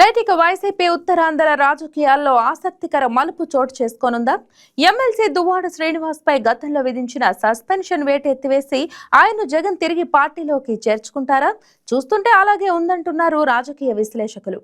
Right, ఇక YCP Uttarandhra రాజకీయాల్లో ఆసక్తికర మలుపు చోటు చేసుకోనుందా? ఎమ్మెల్సీ దువ్వాడ శ్రీనివాస్ పై గతంలో విధించిన సస్పెన్షన్ వేటు ఎత్తివేసి ఆయన జగన్ తిరిగి పార్టీలోకి చేర్చుకుంటారా? చూస్తుంటే అలాగే ఉందంటున్నారు రాజకీయ విశ్లేషకులు.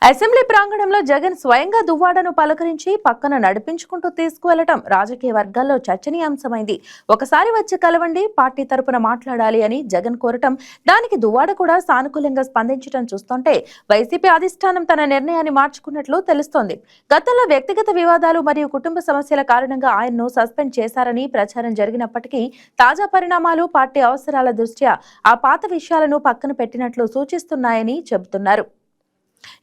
అసెంబ్లీ ప్రాంగణంలో జగన్ స్వయంగా దువ్వాడను పలకరించి పక్కన నడిపించుకుంటూ తీసుకువెళ్లటం రాజకీయ వర్గాల్లో చర్చనీయాంశమైంది. ఒకసారి వచ్చి కలవండి, పార్టీ తరపున మాట్లాడాలి అని జగన్ కోరటం, దానికి దువ్వాడ కూడా సానుకూలంగా స్పందించడం చూస్తుంటే వైసీపీ అధిష్టానం తన నిర్ణయాన్ని మార్చుకున్నట్లు తెలుస్తోంది. గతంలో వ్యక్తిగత వివాదాలు మరియు కుటుంబ సమస్యల కారణంగా ఆయన్ను సస్పెండ్ చేశారని ప్రచారం జరిగినప్పటికీ తాజా పరిణామాలు పార్టీ అవసరాల దృష్ట్యా ఆ పాత విషయాలను పక్కన పెట్టినట్లు సూచిస్తున్నాయని చెబుతున్నారు.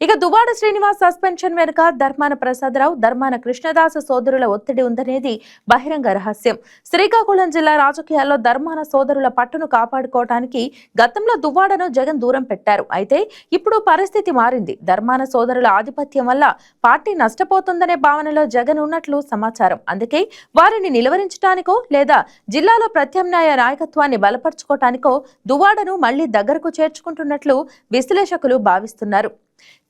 ఇక దువ్వాడ శ్రీనివాస్ సస్పెన్షన్ వెనుక ధర్మాన ప్రసాదరావు, ధర్మాన కృష్ణదాస సోదరుల ఒత్తిడి ఉందనేది బహిరంగ రహస్యం. శ్రీకాకుళం జిల్లా రాజకీయాల్లో ధర్మాన సోదరుల పట్టును కాపాడుకోవటానికి గతంలో దువ్వాడను జగన్ దూరం పెట్టారు. అయితే ఇప్పుడు పరిస్థితి మారింది. ధర్మాన సోదరుల ఆధిపత్యం వల్ల పార్టీ నష్టపోతుందనే భావనలో జగన్ ఉన్నట్లు సమాచారం. అందుకే వారిని నిలువరించడానికో లేదా జిల్లాలో ప్రత్యామ్నాయ నాయకత్వాన్ని బలపరుచుకోవటానికో దువ్వాడను మళ్లీ దగ్గరకు చేర్చుకుంటున్నట్లు విశ్లేషకులు భావిస్తున్నారు.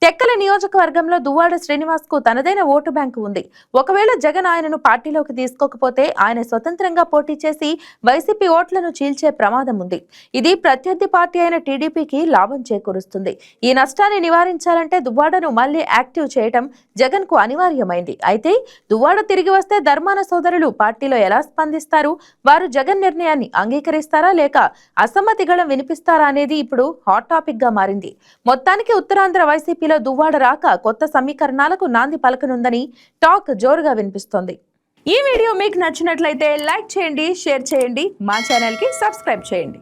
తెక్కల నియోజకవర్గంలో దువ్వాడ శ్రీనివాస్ కు తనదైన ఓటు బ్యాంకు ఉంది. ఒకవేళ జగన్ ఆయనను పార్టీలోకి తీసుకోకపోతే ఆయన స్వతంత్రంగా పోటీ చేసి వైసీపీ ఓట్లను చీల్చే ప్రమాదం ఉంది. ఇది ప్రత్యర్థి పార్టీ అయిన టీడీపీకి లాభం చేకూరుస్తుంది. ఈ నష్టాన్ని నివారించాలంటే దువ్వాడను మళ్లీ యాక్టివ్ చేయడం జగన్ కు అనివార్యమైంది. అయితే దువ్వాడ తిరిగి వస్తే ధర్మాన సోదరులు పార్టీలో ఎలా స్పందిస్తారు? వారు జగన్ నిర్ణయాన్ని అంగీకరిస్తారా లేక అసమ్మతి గళం వినిపిస్తారా అనేది ఇప్పుడు హాట్ టాపిక్ గా మారింది. మొత్తానికి ఉత్తరాంధ్ర వైసీపీలో దువ్వాడ రాక కొత్త సమీకరణాలకు నాంది పలకనుందని టాక్ జోరుగా వినిపిస్తోంది. ఈ వీడియో మీకు నచ్చినట్లయితే లైక్ చేయండి, షేర్ చేయండి, మా ఛానల్ కి సబ్స్క్రైబ్ చేయండి.